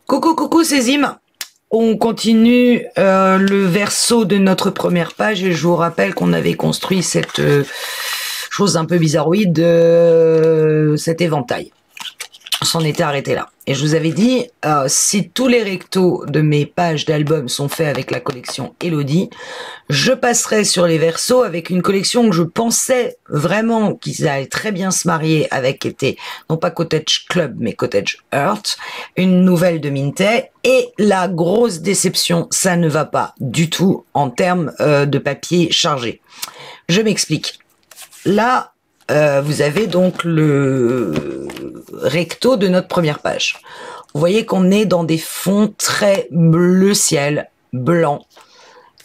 Coucou, coucou, c'est Zim. On continue le verso de notre première page et je vous rappelle qu'on avait construit cette chose un peu bizarroïde, cet éventail. On s'en était arrêté là. Et je vous avais dit, si tous les rectos de mes pages d'album sont faits avec la collection Elodie, je passerai sur les versos avec une collection que je pensais vraiment qu'ils allaient très bien se marier avec, qui était non pas Cottage Club, mais Cottage Earth, une nouvelle de Mintet. Et la grosse déception, ça ne va pas du tout en termes de papier chargé. Je m'explique. Là, vous avez donc le recto de notre première page. Vous voyez qu'on est dans des fonds très bleu ciel, blanc.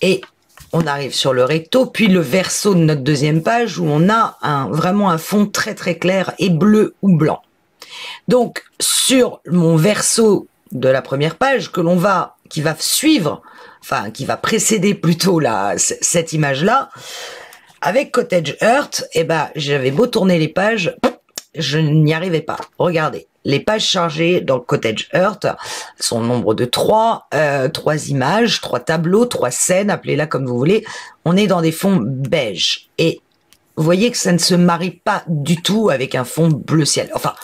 Et on arrive sur le recto, puis le verso de notre deuxième page où on a vraiment un fond très très clair et bleu ou blanc. Donc, sur mon verso de la première page qui va suivre, enfin, qui va précéder plutôt cette image-là, avec Cottage Earth, j'avais beau tourner les pages, je n'y arrivais pas. Regardez, les pages chargées dans Cottage Earth sont au nombre de 3 images, 3 tableaux, 3 scènes, appelez-la comme vous voulez. On est dans des fonds beige. Et vous voyez que ça ne se marie pas du tout avec un fond bleu ciel. Enfin,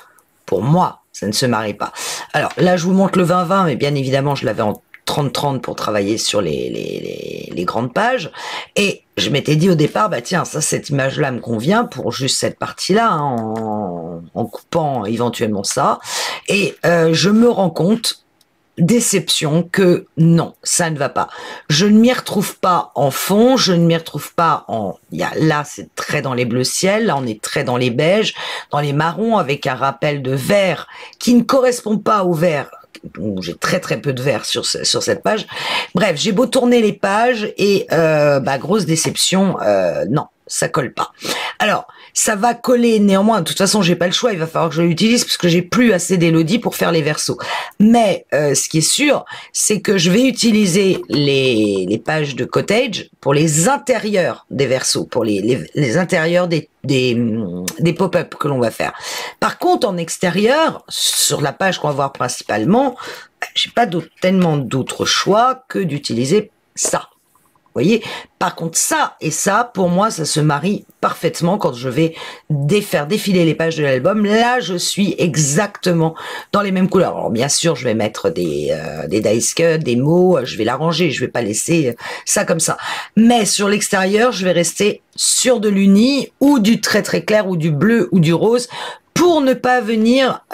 pour moi, ça ne se marie pas. Alors là, je vous montre le 20-20, mais bien évidemment, je l'avais en 30-30 pour travailler sur les grandes pages. Et je m'étais dit au départ, bah tiens, cette image-là me convient pour juste cette partie-là, hein, en coupant éventuellement ça. Et je me rends compte, déception, que non, ça ne va pas. Je ne m'y retrouve pas en fond, je ne m'y retrouve pas là, c'est très dans les bleus ciel, là, on est très dans les beiges, dans les marrons, avec un rappel de vert qui ne correspond pas au vert. J'ai très très peu de vert sur cette page. Bref, j'ai beau tourner les pages et grosse déception, non, ça colle pas. Alors, ça va coller néanmoins. De toute façon, j'ai pas le choix. Il va falloir que je l'utilise parce que j'ai plus assez d'Elodie pour faire les versos. Mais ce qui est sûr, c'est que je vais utiliser les pages de Cottage pour les intérieurs des versos, pour les intérieurs des pop-up que l'on va faire. Par contre, en extérieur, sur la page qu'on va voir principalement, j'ai pas tellement d'autres choix que d'utiliser ça. Vous voyez, par contre, ça et ça, pour moi, ça se marie parfaitement quand je vais faire défiler les pages de l'album. Là, je suis exactement dans les mêmes couleurs. Alors, bien sûr, je vais mettre des dice cuts, des mots, je vais l'arranger, je vais pas laisser ça comme ça. Mais sur l'extérieur, je vais rester sur de l'uni ou du très très clair ou du bleu ou du rose pour ne pas venir...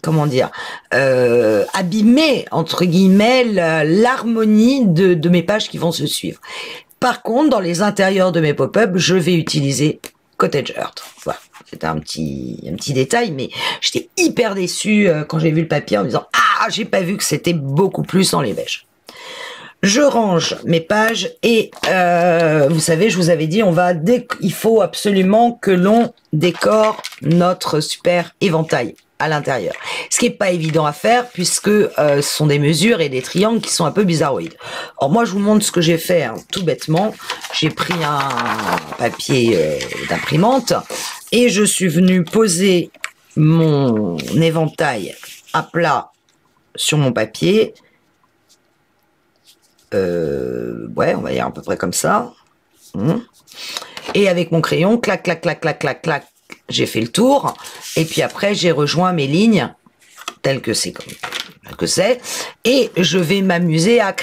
comment dire, abîmer, entre guillemets, l'harmonie de mes pages qui vont se suivre. Par contre, dans les intérieurs de mes pop-up, je vais utiliser Cottage Earth. Voilà. C'était un petit détail, mais j'étais hyper déçue quand j'ai vu le papier en me disant « Ah, j'ai pas vu que c'était beaucoup plus dans les beiges ». Je range mes pages et vous savez, je vous avais dit, il faut absolument que l'on décore notre super éventail à l'intérieur. Ce qui est pas évident à faire puisque ce sont des mesures et des triangles qui sont un peu bizarroïdes. Alors moi, je vous montre ce que j'ai fait tout bêtement. J'ai pris un papier d'imprimante et je suis venu poser mon éventail à plat sur mon papier. Ouais, on va dire à peu près comme ça. Et avec mon crayon, clac, clac, clac, clac, clac, clac, j'ai fait le tour. Et puis après, j'ai rejoint mes lignes telles que c'est, et je vais m'amuser à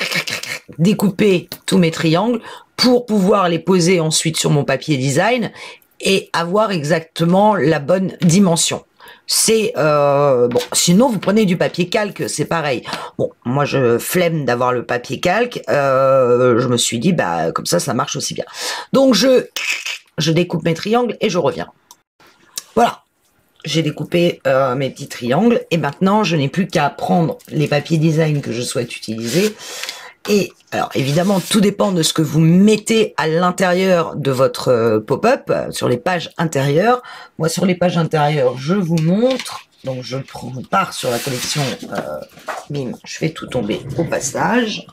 découper tous mes triangles pour pouvoir les poser ensuite sur mon papier design et avoir exactement la bonne dimension. C'est bon. Sinon, vous prenez du papier calque, c'est pareil. Bon, moi, je flemme d'avoir le papier calque. Je me suis dit, bah comme ça marche aussi bien. Donc, je découpe mes triangles et je reviens. Voilà. J'ai découpé mes petits triangles et maintenant, je n'ai plus qu'à prendre les papiers design que je souhaite utiliser. Et alors évidemment, tout dépend de ce que vous mettez à l'intérieur de votre pop-up, sur les pages intérieures. Moi, sur les pages intérieures, je vous montre. Donc, je pars sur la collection. Bim, je fais tout tomber au passage.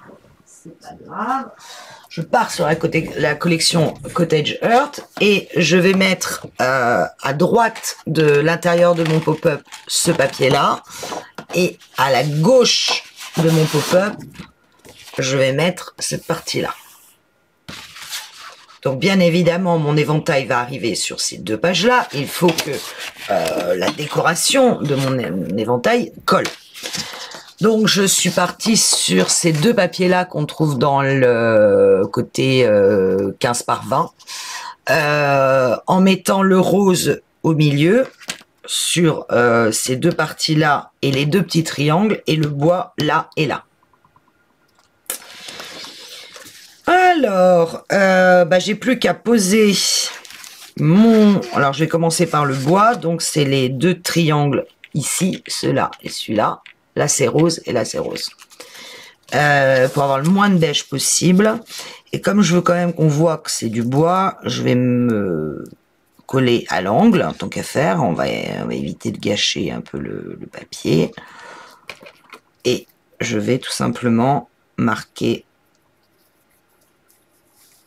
C'est pas grave. Je pars sur la collection Cottage Earth et je vais mettre à droite de l'intérieur de mon pop-up ce papier-là. Et à la gauche de mon pop-up, je vais mettre cette partie-là. Donc, bien évidemment, mon éventail va arriver sur ces deux pages-là. Il faut que la décoration de mon éventail colle. Donc, je suis partie sur ces deux papiers-là qu'on trouve dans le côté 15 par 20. En mettant le rose au milieu sur ces deux parties-là et les deux petits triangles et le bois là et là. Alors, j'ai plus qu'à poser mon... Alors, je vais commencer par le bois. Donc, c'est les deux triangles ici, ceux-là et celui-là. Là, c'est rose et là, c'est rose. Pour avoir le moins de beige possible. Et comme je veux quand même qu'on voit que c'est du bois, je vais me coller à l'angle, tant qu'à faire. On va éviter de gâcher un peu le papier. Et je vais tout simplement marquer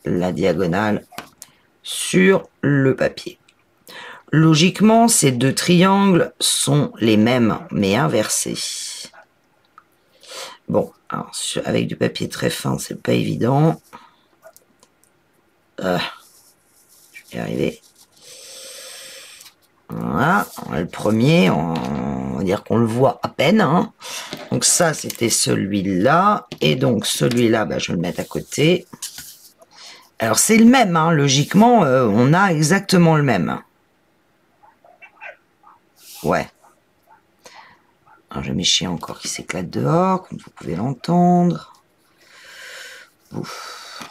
la diagonale sur le papier. Logiquement, ces deux triangles sont les mêmes, mais inversés. Bon, alors, avec du papier très fin, c'est pas évident. Je vais y arriver. Voilà, le premier, on va dire qu'on le voit à peine. Hein. Donc ça, c'était celui-là. Et donc celui-là, je vais le mettre à côté. Alors, c'est le même, hein. Logiquement, on a exactement le même. Ouais. Alors, j'ai mes chiens encore qui s'éclatent dehors, comme vous pouvez l'entendre. Ouf.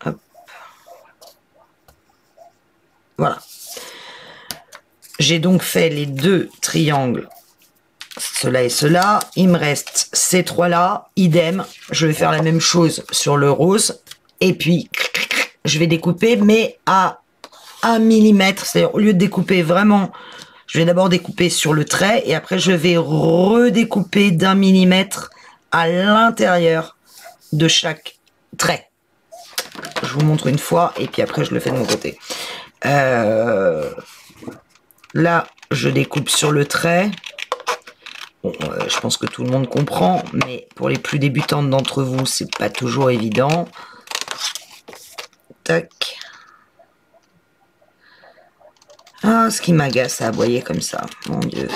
Hop. Voilà. J'ai donc fait les deux triangles. Cela et cela, il me reste ces trois-là, idem, je vais faire la même chose sur le rose, et puis je vais découper, mais à 1 mm, c'est-à-dire au lieu de découper vraiment, je vais d'abord découper sur le trait, et après je vais redécouper d'1 millimètre à l'intérieur de chaque trait. Je vous montre une fois, et puis après je le fais de mon côté. Là, je découpe sur le trait. Bon, je pense que tout le monde comprend, mais pour les plus débutantes d'entre vous, c'est pas toujours évident. Tac. Ah, ce qui m'agace à aboyer comme ça, mon Dieu.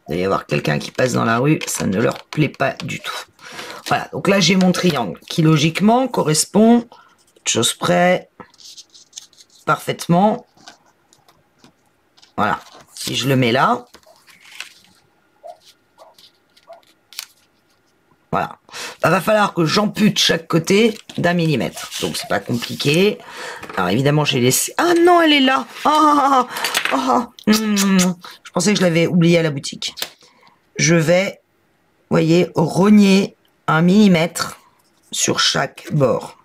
Il doit y avoir quelqu'un qui passe dans la rue, ça ne leur plaît pas du tout. Voilà, donc là j'ai mon triangle qui logiquement correspond, chose près, parfaitement. Voilà, si je le mets là, voilà. Va falloir que j'ampute chaque côté d'1 millimètre. Donc c'est pas compliqué. Alors évidemment j'ai laissé... Ah non, elle est là. Je pensais que je l'avais oublié à la boutique. Je vais, vous voyez, rogner 1 millimètre sur chaque bord.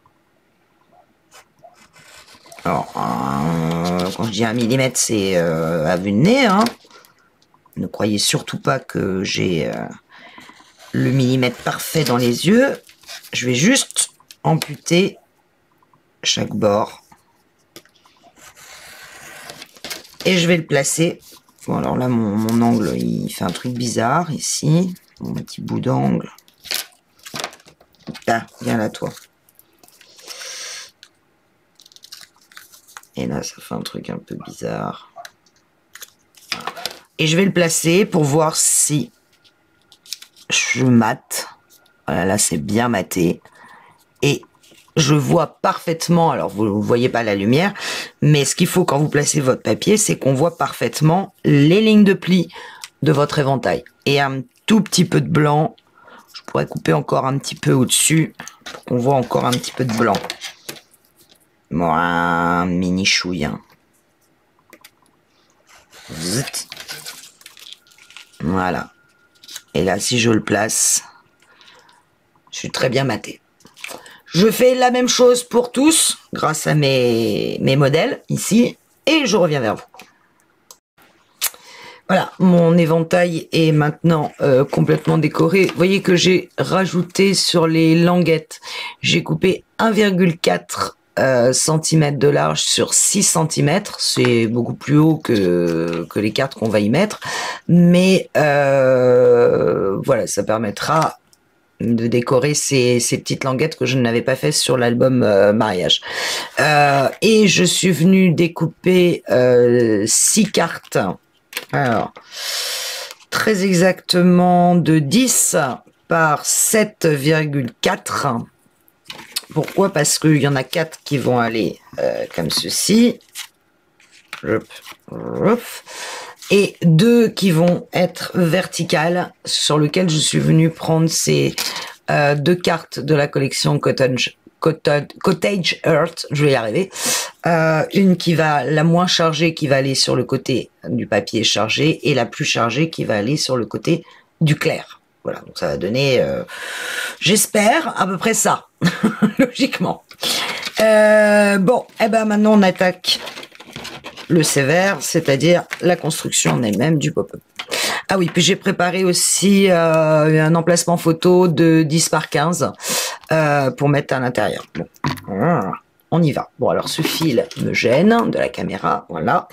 Alors, quand je dis 1 millimètre, c'est à vue de nez. Hein. Ne croyez surtout pas que j'ai le millimètre parfait dans les yeux. Je vais juste amputer chaque bord. Et je vais le placer. Bon, alors là, mon angle, il fait un truc bizarre ici. Mon petit bout d'angle. Ah, viens là, toi. Et là, ça fait un truc un peu bizarre. Et je vais le placer pour voir si je mate. Voilà, là, c'est bien maté. Et je vois parfaitement, alors vous ne voyez pas la lumière, mais ce qu'il faut quand vous placez votre papier, c'est qu'on voit parfaitement les lignes de pli de votre éventail. Et un tout petit peu de blanc. Je pourrais couper encore un petit peu au-dessus pour qu'on voit encore un petit peu de blanc. Bon, un mini chouille. Hein. Zut. Voilà. Et là, si je le place, je suis très bien maté. Je fais la même chose pour tous, grâce à mes modèles, ici, et je reviens vers vous. Voilà, mon éventail est maintenant complètement décoré. Vous voyez que j'ai rajouté sur les languettes, j'ai coupé 1,4 cm de large sur 6 cm. C'est beaucoup plus haut que les cartes qu'on va y mettre. Mais voilà, ça permettra de décorer ces petites languettes que je n'avais pas fait sur l'album mariage. Et je suis venue découper 6 cartes. Alors, très exactement de 10 par 7,4. Pourquoi? Parce qu'il y en a 4 qui vont aller comme ceci. Et 2 qui vont être verticales, sur lesquelles je suis venue prendre ces 2 cartes de la collection Cottage Earth, je vais y arriver. Une qui va, la moins chargée, qui va aller sur le côté du papier chargé, et la plus chargée qui va aller sur le côté du clair. Voilà, donc ça va donner, j'espère, à peu près ça, logiquement. Bon, et ben maintenant on attaque le sévère, c'est-à-dire la construction en elle-même du pop-up. Ah oui, puis j'ai préparé aussi un emplacement photo de 10 par 15 pour mettre à l'intérieur. Bon. On y va. Bon, alors ce fil me gêne de la caméra, voilà.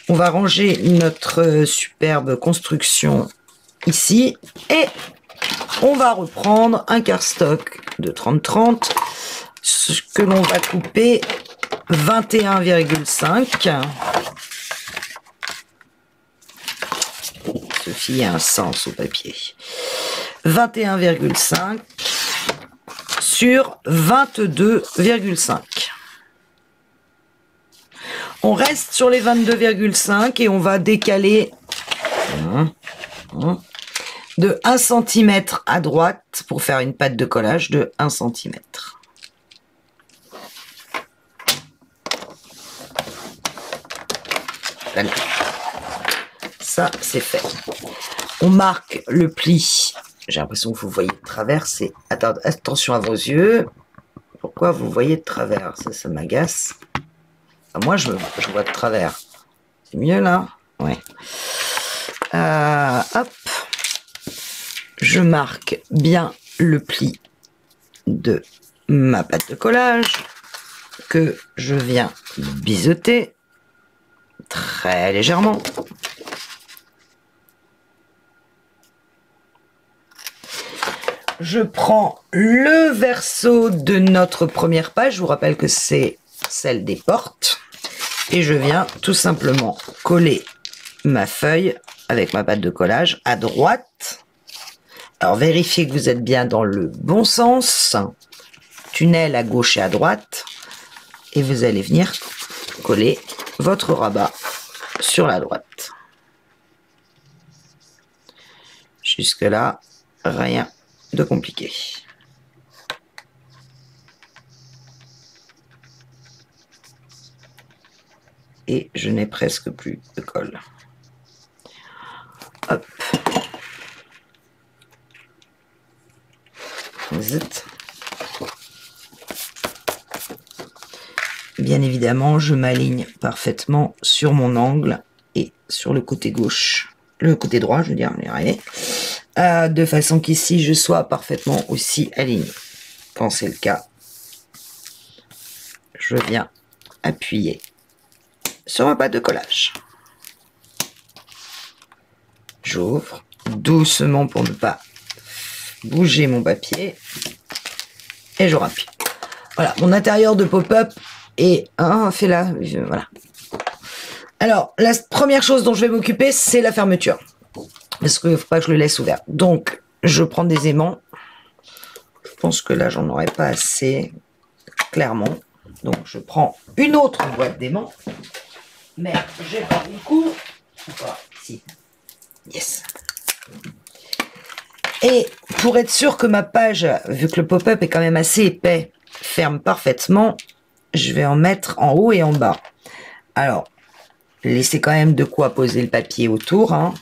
On va ranger notre superbe construction ici et on va reprendre un cardstock de 30-30 que l'on va couper 21,5. Ceci a un sens au papier. 21,5 sur 22,5. On reste sur les 22,5 et on va décaler de 1 cm à droite pour faire une patte de collage de 1 cm. Voilà. Ça, c'est fait. On marque le pli. J'ai l'impression que vous voyez de travers. C'est attention à vos yeux. Pourquoi vous voyez de travers? Ça m'agace. Enfin, moi, je vois de travers. C'est mieux là? Ouais. Hop. Je marque bien le pli de ma pâte de collage que je viens biseauter très légèrement. Je prends le verso de notre première page. Je vous rappelle que c'est celle des portes. Et je viens tout simplement coller ma feuille avec ma pâte de collage à droite. Alors vérifiez que vous êtes bien dans le bon sens. Tunnel à gauche et à droite. Et vous allez venir coller votre rabat sur la droite. Jusque là, rien de compliqué. Et je n'ai presque plus de colle. Hop. Zut. Bien évidemment, je m'aligne parfaitement sur mon angle et sur le côté gauche, le côté droit, je veux dire, on y arrive. De façon qu'ici, je sois parfaitement aussi aligné. Quand c'est le cas, je viens appuyer sur ma pâte de collage. J'ouvre doucement pour ne pas bouger mon papier et je rappuie. Voilà, mon intérieur de pop-up est fait là. Voilà. Alors, la première chose dont je vais m'occuper, c'est la fermeture. Parce qu'il ne faut pas que je le laisse ouvert. Donc, je prends des aimants. Je pense que là, j'en aurai pas assez, clairement. Donc, je prends une autre boîte d'aimants. Mais j'ai pas beaucoup. Ou pas? Si. Yes. Et pour être sûr que ma page, vu que le pop-up est quand même assez épais, ferme parfaitement, je vais en mettre en haut et en bas. Alors, laissez quand même de quoi poser le papier autour, hein.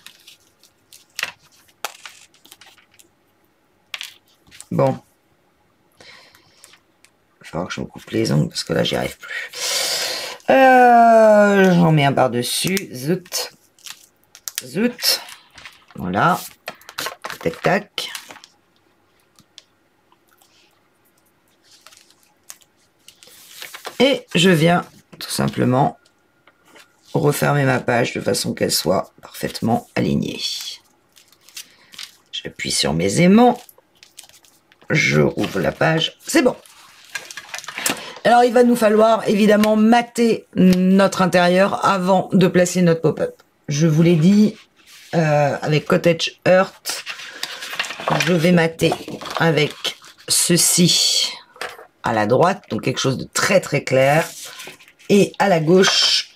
Bon. Il va falloir que je me coupe les ongles parce que là, j'y arrive plus. J'en mets un par-dessus. Zut. Zut. Voilà. Tac, tac. Et je viens tout simplement refermer ma page de façon qu'elle soit parfaitement alignée. J'appuie sur mes aimants. Je rouvre la page. C'est bon. Alors, il va nous falloir évidemment mater notre intérieur avant de placer notre pop-up. Je vous l'ai dit, avec Cottage Earth, je vais mater avec ceci à la droite, donc quelque chose de très très clair. Et à la gauche,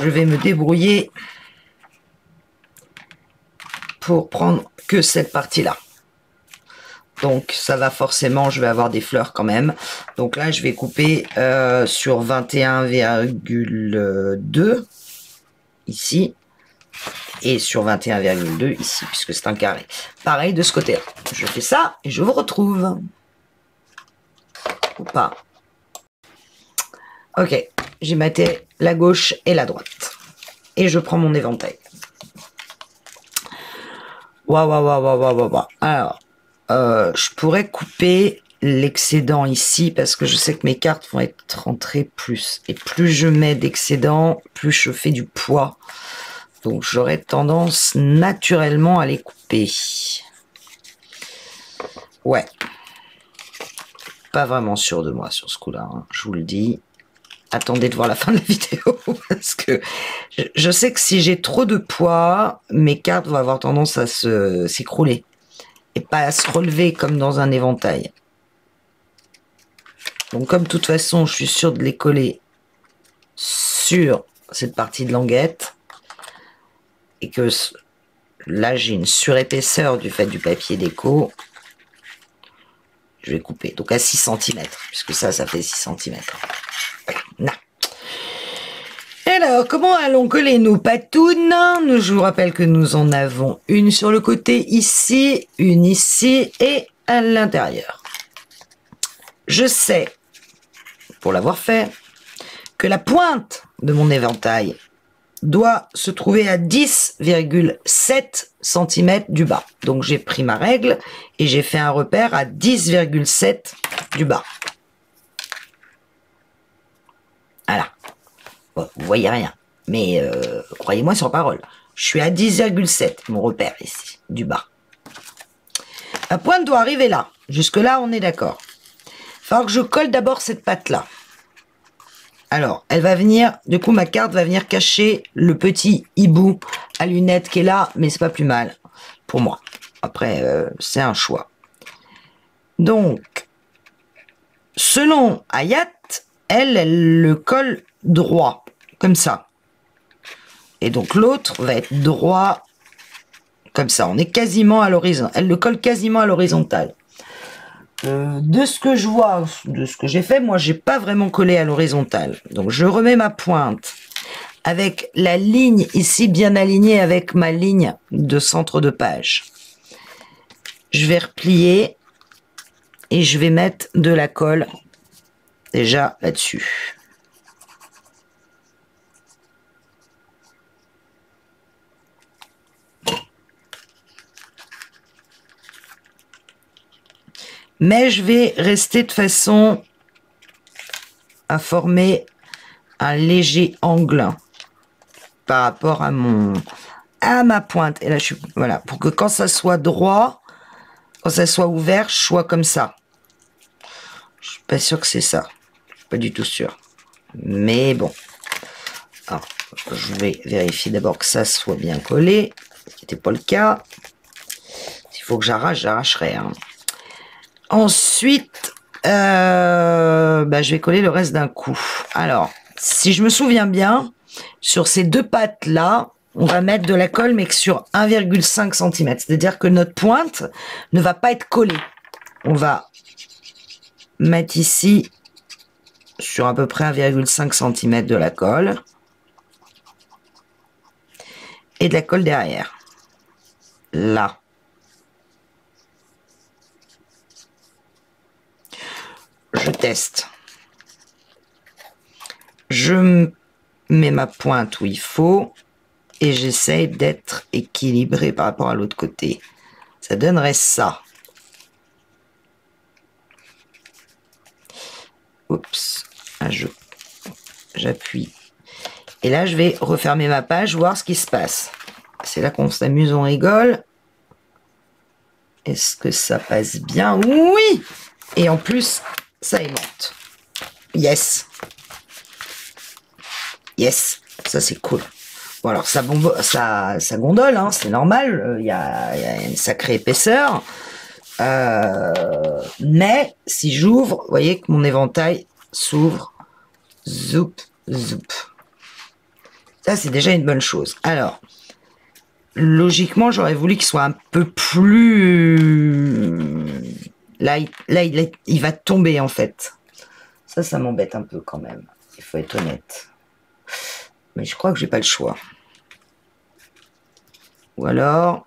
je vais me débrouiller pour prendre que cette partie-là. Donc ça va forcément, je vais avoir des fleurs quand même. Donc là, je vais couper sur 21,2 ici et sur 21,2 ici, puisque c'est un carré. Pareil de ce côté-là. Je fais ça et je vous retrouve. Ou pas. Ok, j'ai maté la gauche et la droite. Et je prends mon éventail. Waouh, waouh, waouh, waouh, waouh, waouh. Alors, je pourrais couper l'excédent ici parce que je sais que mes cartes vont être rentrées plus. Et plus je mets d'excédent, plus je fais du poids. Donc j'aurais tendance naturellement à les couper. Ouais. Pas vraiment sûr de moi sur ce coup-là, hein, je vous le dis. Attendez de voir la fin de la vidéo parce que je sais que si j'ai trop de poids, mes cartes vont avoir tendance à s'écrouler et pas à se relever comme dans un éventail. Donc comme de toute façon, je suis sûr de les coller sur cette partie de languette et que là j'ai une surépaisseur du fait du papier déco, je vais couper. Donc à 6 cm, puisque ça fait 6 cm. Non. Alors, comment allons coller nos patounes? Je vous rappelle que nous en avons une sur le côté ici, une ici et à l'intérieur. Je sais, pour l'avoir fait, que la pointe de mon éventail doit se trouver à 10,7 cm du bas. Donc j'ai pris ma règle et j'ai fait un repère à 10,7 du bas. Voilà. Bon, vous voyez rien. Mais croyez-moi sur parole. Je suis à 10,7, mon repère ici, du bas. La pointe doit arriver là. Jusque-là, on est d'accord. Il va falloir que je colle d'abord cette patte-là. Alors, elle va venir, du coup, ma carte va venir cacher le petit hibou à lunettes qui est là, mais c'est pas plus mal pour moi. Après, c'est un choix. Donc, selon Hayat, elle le colle droit, comme ça. Et donc, l'autre va être droit, comme ça. On est quasiment à l'horizon. Elle le colle quasiment à l'horizontale. De ce que je vois, de ce que j'ai fait, moi, j'ai pas vraiment collé à l'horizontale. Donc, je remets ma pointe avec la ligne ici bien alignée avec ma ligne de centre de page. Je vais replier et je vais mettre de la colle déjà là-dessus. Mais je vais rester de façon à former un léger angle par rapport à ma pointe. Et là, voilà, pour que quand ça soit droit, quand ça soit ouvert, je sois comme ça. Je suis pas sûr que c'est ça. Je suis pas du tout sûr. Mais bon. Alors, je vais vérifier d'abord que ça soit bien collé. Ce qui n'était pas le cas. S'il faut que j'arrache, j'arracherai. Hein. Ensuite, je vais coller le reste d'un coup. Alors, si je me souviens bien, sur ces deux pattes-là, on va mettre de la colle, mais que sur 1,5 cm. C'est-à-dire que notre pointe ne va pas être collée. On va mettre ici sur à peu près 1,5 cm de la colle. Et de la colle derrière. Là. Je teste. Je mets ma pointe où il faut et j'essaie d'être équilibré par rapport à l'autre côté. Ça donnerait ça. Oups. Ah, j'appuie. Et là, je vais refermer ma page, voir ce qui se passe. C'est là qu'on s'amuse, on rigole. Est-ce que ça passe bien? Oui! Et en plus, ça aimante. Yes! Yes! Ça, c'est cool. Bon, alors, ça gondole, hein, c'est normal. Il y a une sacrée épaisseur. Mais, si j'ouvre, vous voyez que mon éventail s'ouvre. Zoup, zoup. Ça, c'est déjà une bonne chose. Alors, logiquement, j'aurais voulu qu'il soit un peu plus... Là, il va tomber, en fait. Ça m'embête un peu quand même. Il faut être honnête. Mais je crois que j'ai pas le choix. Ou alors,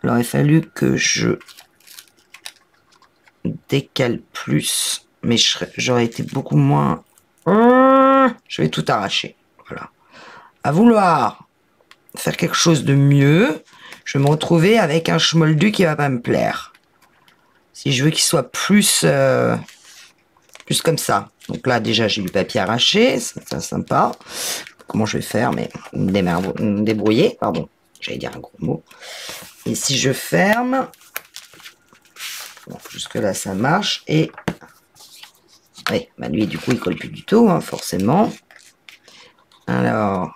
il aurait fallu que je décale plus. Mais j'aurais été beaucoup moins... Je vais tout arracher. Voilà. À vouloir faire quelque chose de mieux, je vais me retrouver avec un schmoldu qui va pas me plaire. Si je veux qu'il soit plus comme ça. Donc là, déjà, j'ai du papier arraché. C'est sympa. Comment je vais faire? Mais me débrouiller. Pardon. J'allais dire un gros mot. Et si je ferme... Bon, jusque là, ça marche. Et... Oui, bah lui, du coup, il colle plus du tout, hein, forcément. Alors...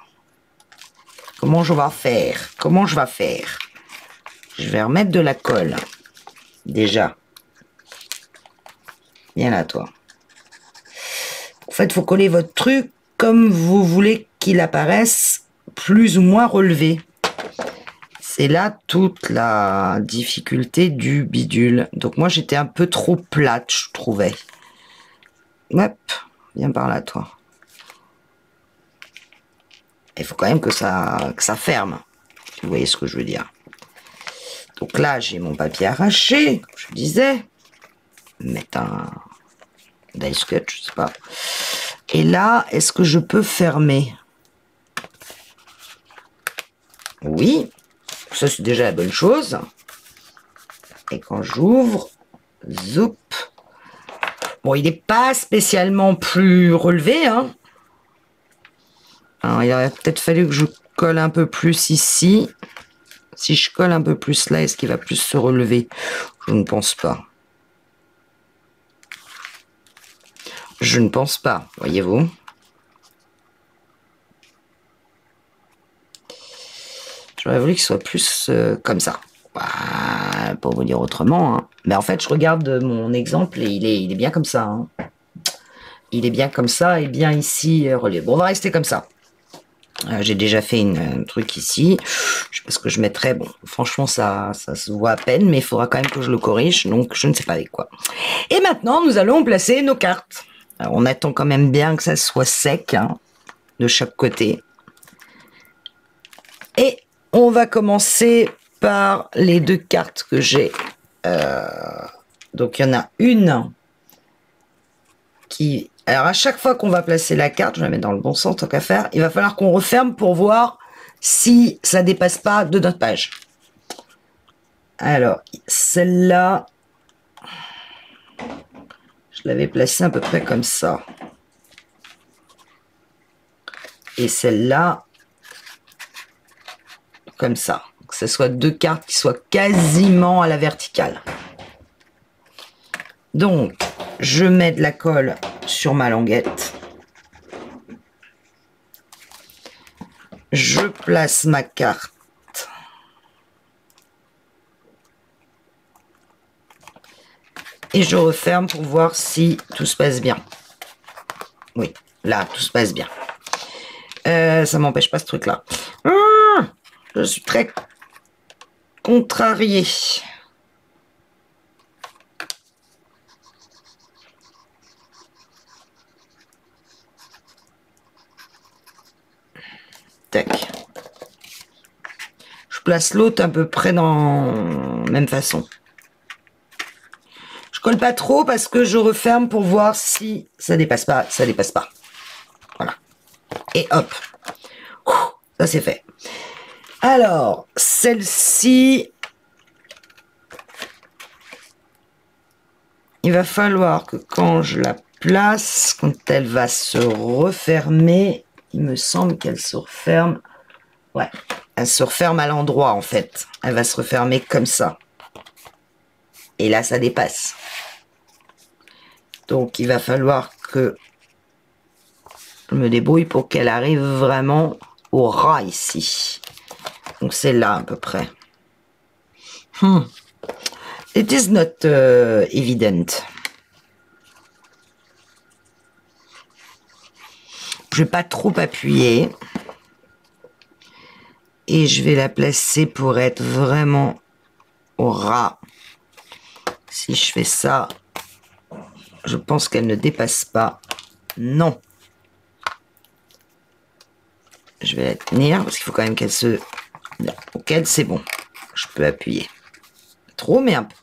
Comment je vais faire? Comment je vais faire? Je vais remettre de la colle. Déjà. Viens là, toi. En fait, il faut coller votre truc comme vous voulez qu'il apparaisse plus ou moins relevé. C'est là toute la difficulté du bidule. Donc moi, j'étais un peu trop plate, je trouvais. Hop, viens par là, toi. Il faut quand même que ça ferme. Si vous voyez ce que je veux dire. Donc là, j'ai mon papier arraché, comme je disais. Mettre un die cut, je sais pas. Et là, est-ce que je peux fermer? Oui. Ça, c'est déjà la bonne chose. Et quand j'ouvre, zoup. Bon, il n'est pas spécialement plus relevé, hein. Alors, il aurait peut-être fallu que je colle un peu plus ici. Si je colle un peu plus là, est-ce qu'il va plus se relever? Je ne pense pas. Je ne pense pas, voyez-vous. J'aurais voulu qu'il soit plus comme ça. Voilà, pour vous dire autrement. Hein. Mais en fait, je regarde mon exemple et il est bien comme ça. Hein. Il est bien comme ça et bien ici relié. Bon, on va rester comme ça. J'ai déjà fait un truc ici. Je sais pas ce que je mettrais. Bon, franchement, ça se voit à peine, mais il faudra quand même que je le corrige. Donc, je ne sais pas avec quoi. Et maintenant, nous allons placer nos cartes. Alors, on attend quand même bien que ça soit sec, hein, de chaque côté. Et on va commencer par les deux cartes que j'ai. Donc, il y en a une qui... Alors, à chaque fois qu'on va placer la carte, je vais la mettre dans le bon sens, tant qu'à faire, il va falloir qu'on referme pour voir si ça dépasse pas de notre page. Alors, celle-là, je l'avais placée à peu près comme ça. Et celle-là, comme ça. Que ce soit deux cartes qui soient quasiment à la verticale. Donc, je mets de la colle sur ma languette. Je place ma carte. Et je referme pour voir si tout se passe bien. Oui, là, tout se passe bien. Ça m'empêche pas ce truc-là. Je suis très contrariée. Tac. Je place l'autre à peu près dans la même façon. Je colle pas trop parce que je referme pour voir si ça dépasse pas. Ça dépasse pas. Voilà. Et hop. Ça c'est fait. Alors, celle-ci, il va falloir que quand je la place, quand elle va se refermer, il me semble qu'elle se referme. Ouais, elle se referme à l'endroit en fait. Elle va se refermer comme ça. Et là, ça dépasse. Donc, il va falloir que je me débrouille pour qu'elle arrive vraiment au ras ici. Donc, c'est là à peu près. It is not evident. Je vais pas trop appuyer. Et je vais la placer pour être vraiment au ras. Si je fais ça, je pense qu'elle ne dépasse pas. Non. Je vais la tenir parce qu'il faut quand même qu'elle se... Ok, c'est bon. Je peux appuyer. Trop, mais un peu.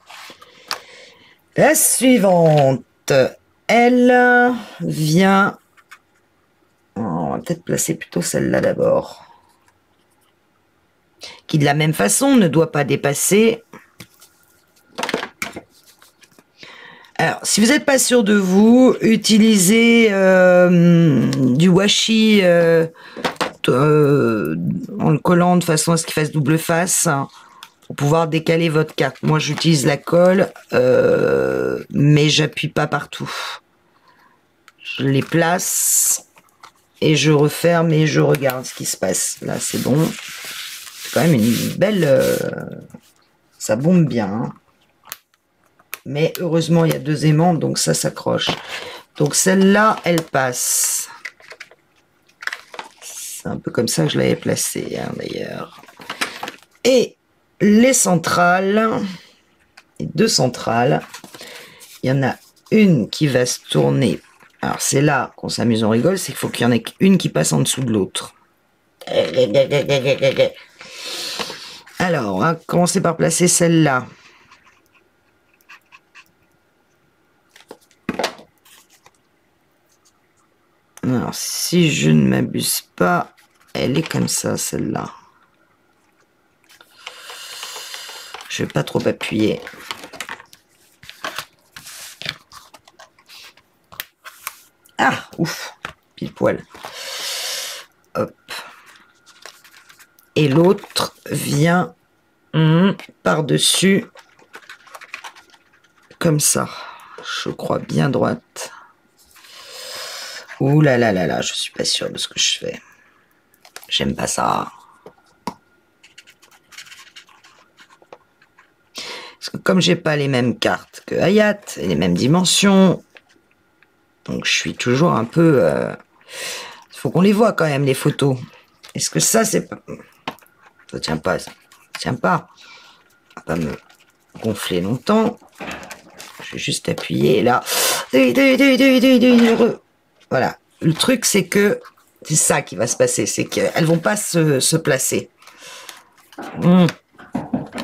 La suivante. Elle vient... On va peut-être placer plutôt celle-là d'abord. Qui de la même façon ne doit pas dépasser. Alors, si vous n'êtes pas sûr de vous, utilisez du washi en le collant de façon à ce qu'il fasse double face pour pouvoir décaler votre carte. Moi, j'utilise la colle, mais j'appuie pas partout. Je les place et je referme et je regarde ce qui se passe. Là, c'est bon. C'est quand même une belle... ça bombe bien. Hein. Mais heureusement, il y a 2 aimants, donc ça s'accroche. Donc celle-là, elle passe. C'est un peu comme ça que je l'avais placée, hein, d'ailleurs. Et les centrales, les 2 centrales, il y en a une qui va se tourner. Alors c'est là qu'on s'amuse, on rigole, c'est qu'il faut qu'il y en ait une qui passe en dessous de l'autre. Alors, on va commencer par placer celle-là. Alors, si je ne m'abuse pas, elle est comme ça, celle-là. Je ne vais pas trop appuyer. Ah, ouf, pile poil. Hop. Et l'autre vient par-dessus, comme ça. Je crois bien droite. Ouh là là là là, je suis pas sûre de ce que je fais. J'aime pas ça. Parce que comme j'ai pas les mêmes cartes que Hayat et les mêmes dimensions, donc je suis toujours un peu... Il faut qu'on les voit quand même, les photos. Est-ce que ça, c'est pas... Ça tient pas, ça. Ça tient pas. On va pas me gonfler longtemps. Je vais juste appuyer là. Voilà. Le truc, c'est que c'est ça qui va se passer. C'est qu'elles vont pas se placer. Donc,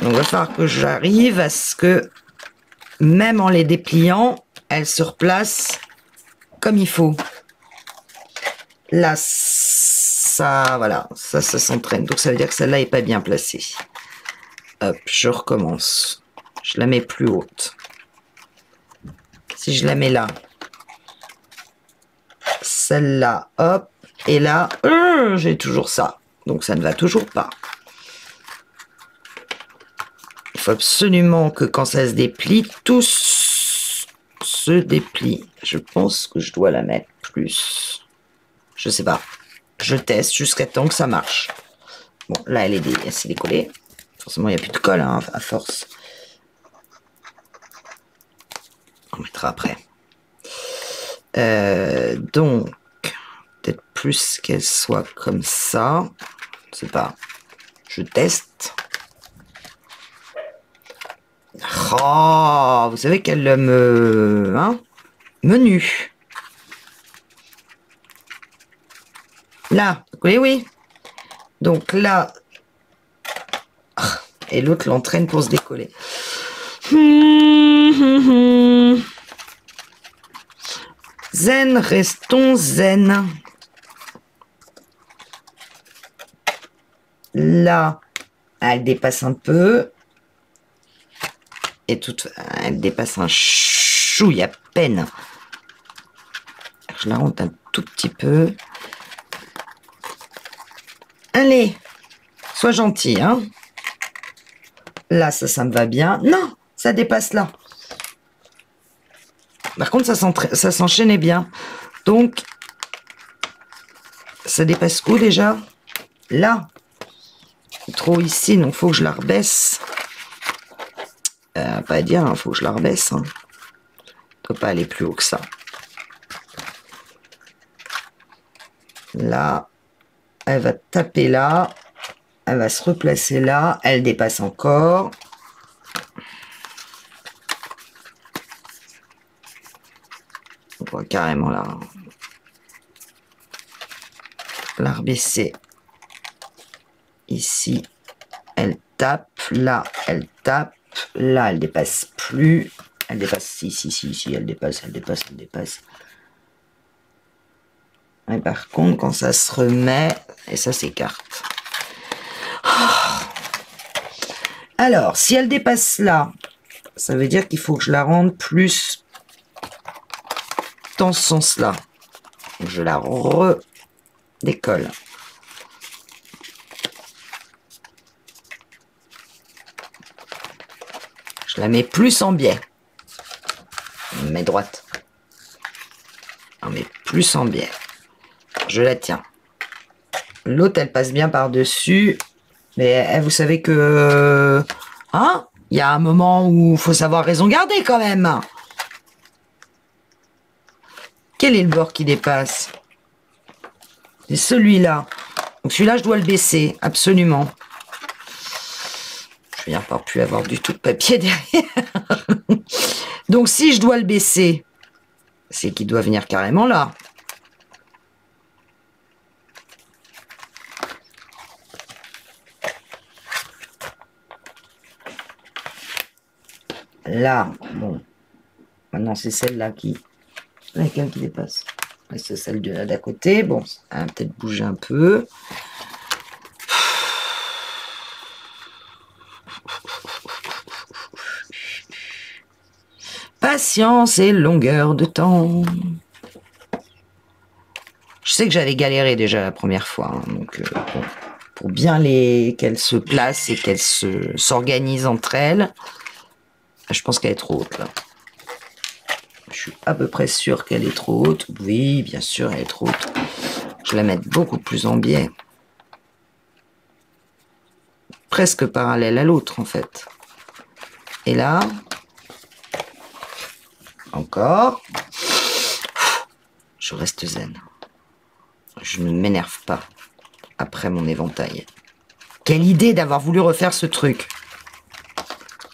il va falloir que j'arrive à ce que, même en les dépliant, elles se replacent comme il faut. Là, ça, voilà, ça s'entraîne. Donc, ça veut dire que celle-là est pas bien placée. Hop, je recommence. Je la mets plus haute. Si je la mets là, celle-là, hop, et là, j'ai toujours ça. Donc, ça ne va toujours pas. Il faut absolument que quand ça se déplie, tout se déplie. Je pense que je dois la mettre plus. Je sais pas. Je teste jusqu'à temps que ça marche. Bon, là, elle s'est décollée. Forcément, il n'y a plus de colle hein, à force. On mettra après. Donc, peut-être plus qu'elle soit comme ça. Je sais pas. Je teste. Oh, vous savez qu'elle me... Hein, menu. Là, oui, oui. Donc là... Et l'autre l'entraîne pour se décoller. Zen, restons zen. Là, elle dépasse un peu. Et elle dépasse un chouille à peine. Je la rentre un tout petit peu. Allez, sois gentil, hein. Là, ça me va bien. Non, ça dépasse là. Par contre, ça s'enchaînait bien. Donc, ça dépasse où déjà? Là. Trop ici, donc faut que je la rebaisse. Pas à dire, faut que je la rebaisse. Hein. Doit pas aller plus haut que ça. Là, elle va taper là. Elle va se replacer là. Elle dépasse encore. On voit carrément là. La rebaisser. Ici, elle tape. Là, elle tape. Là, elle dépasse plus. Elle dépasse. Si, elle dépasse. Et par contre, quand ça se remet, et ça s'écarte. Alors, si elle dépasse là, ça veut dire qu'il faut que je la rende plus dans ce sens-là. Je la redécolle. Je la mets plus en biais. Je mets droite. On met plus en biais. Je la tiens. L'autre, elle passe bien par-dessus. Mais vous savez que... Hein? Il y a un moment où il faut savoir raison garder quand même. Quel est le bord qui dépasse? C'est celui-là. Donc celui-là, je dois le baisser, absolument. Je viens pas plus avoir du tout de papier derrière. Donc si je dois le baisser, c'est qu'il doit venir carrément là. Là, bon. Maintenant, c'est celle-là qui... Laquelle qui dépasse? C'est celle de là d'à côté. Bon, ça va peut-être bouger un peu. Patience et longueur de temps. Je sais que j'avais galéré déjà la première fois. Hein, donc, bon, pour bien qu'elles se placent et qu'elles s'organisent entre elles. Je pense qu'elle est trop haute là. Je suis à peu près sûre qu'elle est trop haute. Oui, bien sûr, elle est trop haute. Je vais la mettre beaucoup plus en biais. Presque parallèle à l'autre, en fait. Et là, encore. Je reste zen. Je ne m'énerve pas après mon éventail. Quelle idée d'avoir voulu refaire ce truc.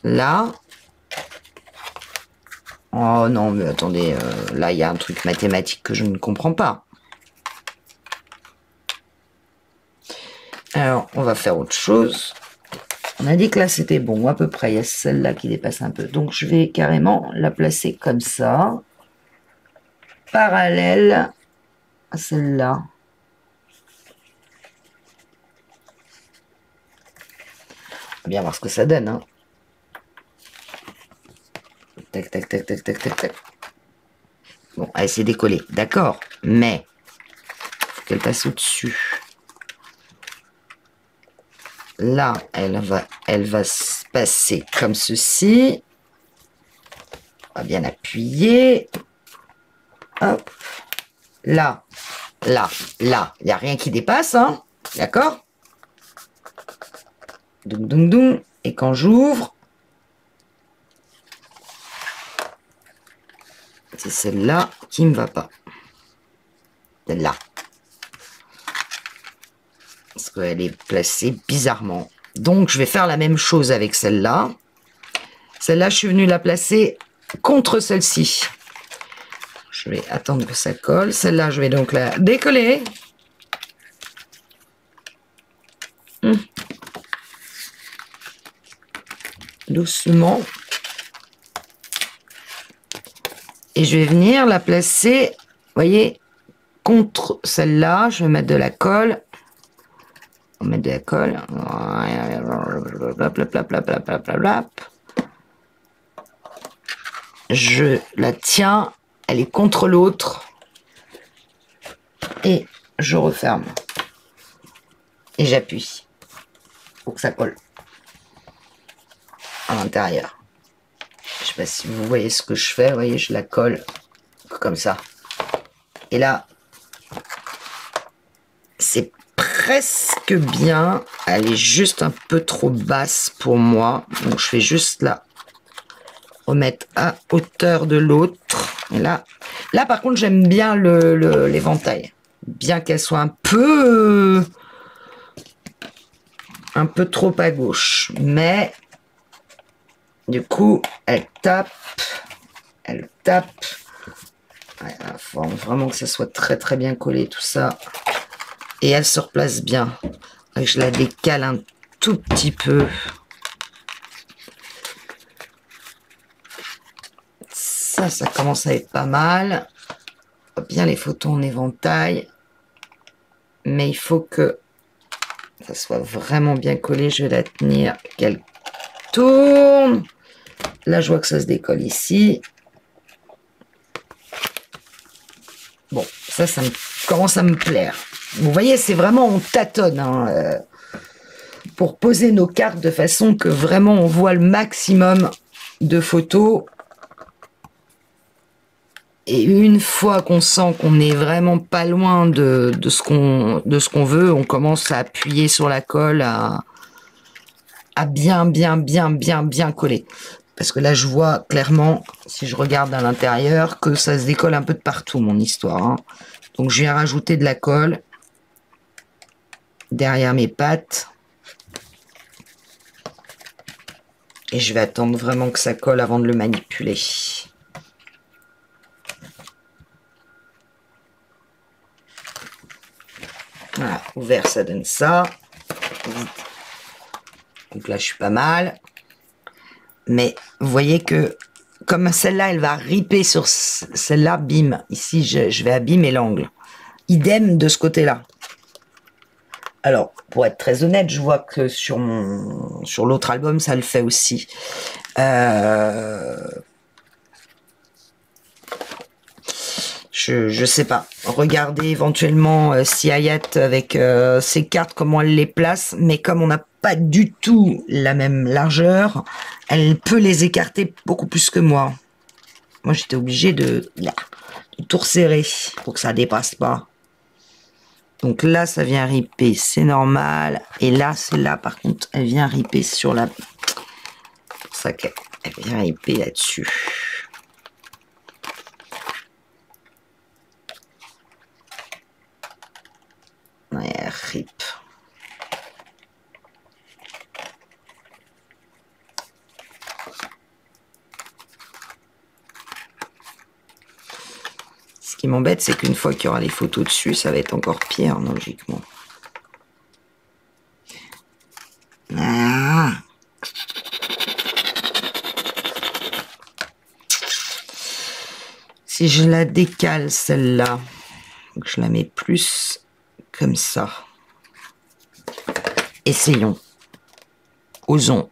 Là. Oh non, mais attendez, là, il y a un truc mathématique que je ne comprends pas. Alors, on va faire autre chose. On a dit que là, c'était bon, à peu près. Il y a celle-là qui dépasse un peu. Donc, je vais carrément la placer comme ça. Parallèle à celle-là. On va bien voir ce que ça donne, hein. Tac, tac, tac, tac, tac, tac, tac. Bon, elle s'est décollée, d'accord. Mais, il faut qu'elle passe au-dessus. Là, elle va se passer comme ceci. On va bien appuyer. Hop. Là, là, là. Il n'y a rien qui dépasse, hein. D'accord? Doum, doum, doum. Et quand j'ouvre, c'est celle-là qui ne me va pas. Celle-là. Parce qu'elle est placée bizarrement. Donc, je vais faire la même chose avec celle-là. Celle-là, je suis venue la placer contre celle-ci. Je vais attendre que ça colle. Celle-là, je vais donc la décoller. Doucement. Et je vais venir la placer, vous voyez, contre celle-là. Je vais mettre de la colle. On va mettre de la colle. Je la tiens. Elle est contre l'autre. et je referme. Et j'appuie pour que ça colle à l'intérieur. Je sais pas si vous voyez ce que je fais. Vous voyez, je la colle comme ça. Et là, c'est presque bien. Elle est juste un peu trop basse pour moi. Donc, je fais juste là. Remettre à hauteur de l'autre. Et là, par contre, j'aime bien l'éventail. Bien qu'elle soit un peu trop à gauche. Mais, du coup, elle tape. Elle tape. Ouais, il faut vraiment que ça soit très très bien collé tout ça. Et elle se replace bien. Je la décale un tout petit peu. Ça commence à être pas mal. Bien les photos en éventail. Mais il faut que ça soit vraiment bien collé. Je vais la tenir. Qu'elle tourne. Là, je vois que ça se décolle ici. Bon, ça commence à me plaire. Vous voyez, c'est vraiment, on tâtonne hein, pour poser nos cartes de façon que vraiment on voit le maximum de photos. Et une fois qu'on sent qu'on n'est vraiment pas loin de ce qu'on veut, on commence à appuyer sur la colle, à bien coller. Parce que là, je vois clairement, si je regarde à l'intérieur, que ça se décolle un peu de partout, mon histoire. Hein. Donc, je viens rajouter de la colle derrière mes pattes. Et je vais attendre vraiment que ça colle avant de le manipuler. Voilà, ouvert, ça donne ça. Donc là, je suis pas mal. Mais vous voyez que comme celle-là, elle va riper sur celle-là, bim. Ici, je vais abîmer l'angle. Idem de ce côté-là. Alors, pour être très honnête, je vois que sur l'autre album, ça le fait aussi. Je sais pas. Regardez éventuellement si Hayat avec ses cartes, comment elle les place. Mais comme on n'a pas du tout la même largeur, elle peut les écarter beaucoup plus que moi. Moi, j'étais obligée de tout resserrer pour que ça dépasse pas. Donc là, ça vient riper, c'est normal. Et là, celle-là, par contre, elle vient riper sur la... C'est pour ça qu'elle vient riper là-dessus. Ouais, rip. Ce qui m'embête, c'est qu'une fois qu'il y aura les photos dessus, ça va être encore pire, logiquement. Ah. Si je la décale, celle-là, je la mets plus comme ça. Essayons. Osons. De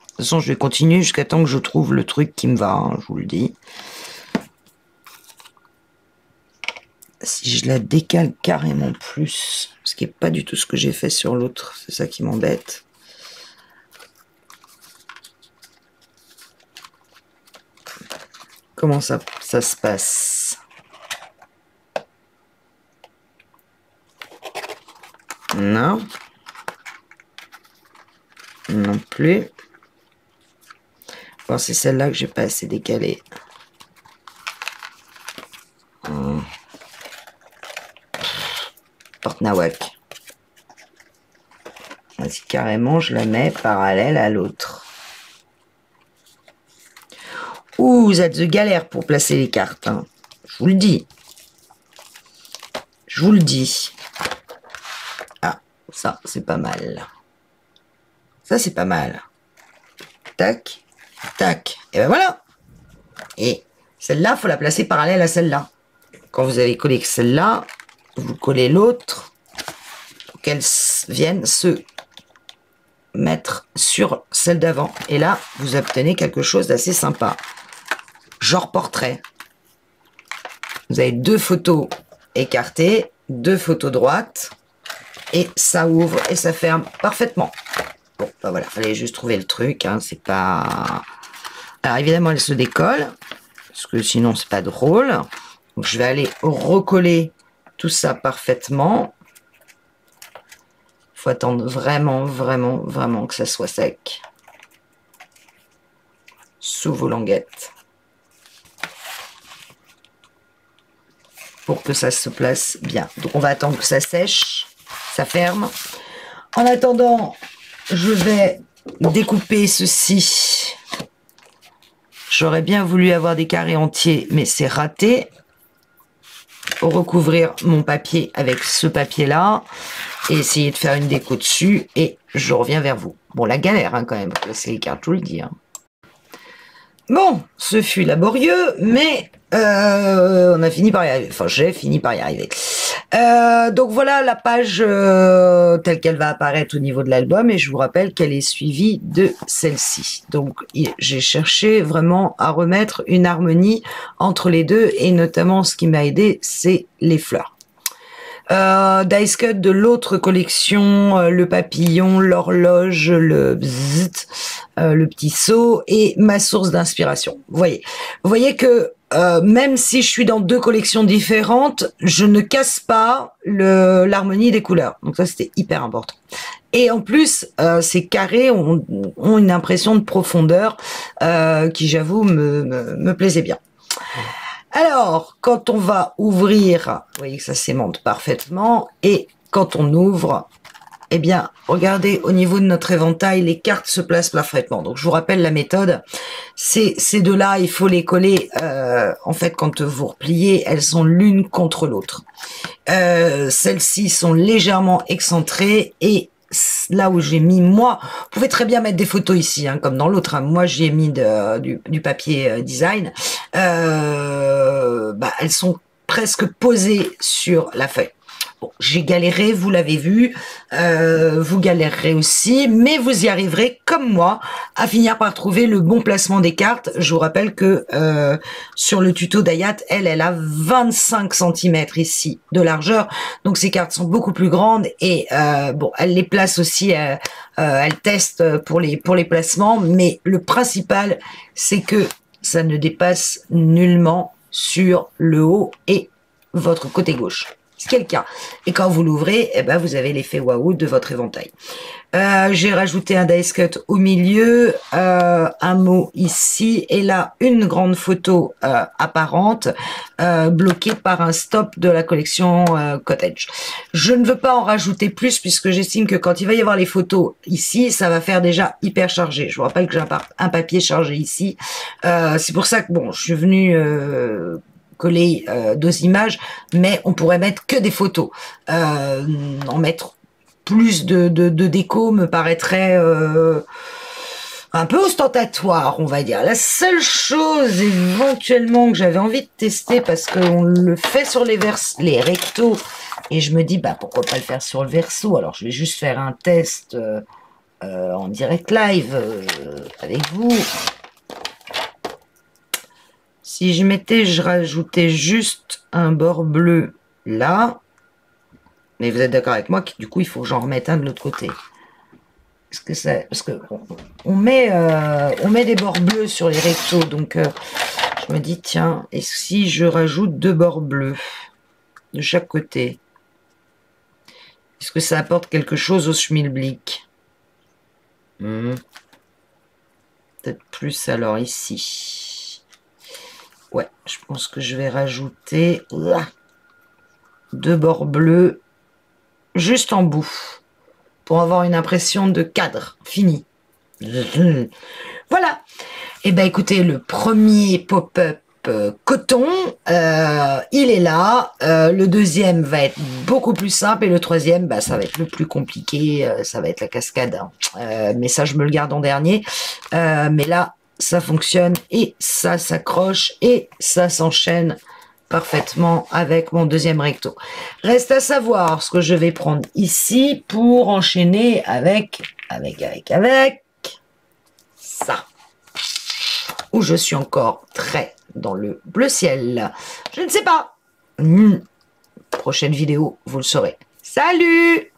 toute façon, je vais continuer jusqu'à temps que je trouve le truc qui me va, hein, je vous le dis. Si je la décale carrément plus, ce qui n'est pas du tout ce que j'ai fait sur l'autre, c'est ça qui m'embête. Comment ça se passe? Non. Non plus. Bon, c'est celle-là que j'ai pas assez décalée. Porte Nawak. Vas-y, carrément, je la mets parallèle à l'autre. Ouh, vous êtes de galère pour placer les cartes. Hein. Je vous le dis. Je vous le dis. Ah, ça, c'est pas mal. Ça, c'est pas mal. Tac, tac. Et ben voilà. Et celle-là, il faut la placer parallèle à celle-là. Quand vous avez collé celle-là, vous collez l'autre pour qu'elle vienne se mettre sur celle d'avant. Et là, vous obtenez quelque chose d'assez sympa. Genre portrait. Vous avez deux photos écarté, 2 photos droites, et ça ouvre et ça ferme parfaitement. Bon, bah voilà, fallait juste trouver le truc, hein, c'est pas... Alors évidemment, elle se décolle, parce que sinon c'est pas drôle. Donc je vais aller recoller tout ça parfaitement. Il faut attendre vraiment que ça soit sec. Sous vos languettes. Pour que ça se place bien. Donc on va attendre que ça sèche, ça ferme. En attendant, je vais découper ceci. J'aurais bien voulu avoir des carrés entiers, mais c'est raté. Recouvrir mon papier avec ce papier-là et essayer de faire une déco dessus et je reviens vers vous. Bon, la galère hein, quand même, c'est les cartes, je vous le dis. Hein. Bon, ce fut laborieux, mais on a fini par y arriver. Enfin, j'ai fini par y arriver. Donc voilà la page telle qu'elle va apparaître au niveau de l'album et je vous rappelle qu'elle est suivie de celle-ci. Donc j'ai cherché vraiment à remettre une harmonie entre les deux et notamment ce qui m'a aidé, c'est les fleurs. Dice cut de l'autre collection, le papillon, l'horloge, le bzzzt, le petit seau et ma source d'inspiration. Vous voyez que même si je suis dans 2 collections différentes, je ne casse pas l'harmonie des couleurs. Donc ça, c'était hyper important. Et en plus, ces carrés ont une impression de profondeur qui, j'avoue, me plaisait bien. Alors, quand on va ouvrir, vous voyez que ça s'aimante parfaitement. Et quand on ouvre, eh bien, regardez, au niveau de notre éventail, les cartes se placent parfaitement. Donc, je vous rappelle la méthode. Ces deux-là, il faut les coller. En fait, quand vous repliez, elles sont l'une contre l'autre. Celles-ci sont légèrement excentrées et là où j'ai mis, moi, vous pouvez très bien mettre des photos ici, hein, comme dans l'autre. Hein. Moi, j'ai mis du papier design. Elles sont presque posées sur la feuille. Bon, j'ai galéré, vous l'avez vu, vous galérerez aussi, mais vous y arriverez comme moi à finir par trouver le bon placement des cartes. Je vous rappelle que sur le tuto d'Ayat, elle a 25 cm ici de largeur, donc ces cartes sont beaucoup plus grandes et bon, elle les place aussi, elle teste pour les placements, mais le principal, c'est que ça ne dépasse nullement sur le haut et votre côté gauche. Ce qui est le cas. Et quand vous l'ouvrez, eh ben, vous avez l'effet waouh de votre éventail. J'ai rajouté un dice cut au milieu, un mot ici, et là, une grande photo apparente, bloquée par un stop de la collection Cottage. Je ne veux pas en rajouter plus, puisque j'estime que quand il va y avoir les photos ici, ça va faire déjà hyper chargé. Je vous rappelle que j'ai un papier chargé ici. C'est pour ça que, bon, je suis venue... coller 2 images, mais on pourrait mettre que des photos. En mettre plus de déco me paraîtrait un peu ostentatoire, on va dire. La seule chose éventuellement que j'avais envie de tester, parce qu'on le fait sur les rectos, et je me dis, bah pourquoi pas le faire sur le verso. Alors je vais juste faire un test en direct live avec vous. Si je rajoutais juste un bord bleu là, mais vous êtes d'accord avec moi que du coup il faut que j'en remette un de l'autre côté. Parce que on met des bords bleus sur les rectos, donc je me dis tiens, et si je rajoute 2 bords bleus de chaque côté, est-ce que ça apporte quelque chose au schmilblick? Peut-être plus alors ici. Ouais, je pense que je vais rajouter 2 bords bleus juste en bout pour avoir une impression de cadre fini. Voilà. Et ben écoutez, le premier pop-up coton, il est là. Le deuxième va être beaucoup plus simple et le troisième, bah, ça va être le plus compliqué. Ça va être la cascade. Hein. Mais ça, je me le garde en dernier. Mais là, ça fonctionne et ça s'accroche et ça s'enchaîne parfaitement avec mon deuxième recto. Reste à savoir ce que je vais prendre ici pour enchaîner avec ça. Où je suis encore très dans le bleu ciel. Je ne sais pas. prochaine vidéo, vous le saurez. Salut!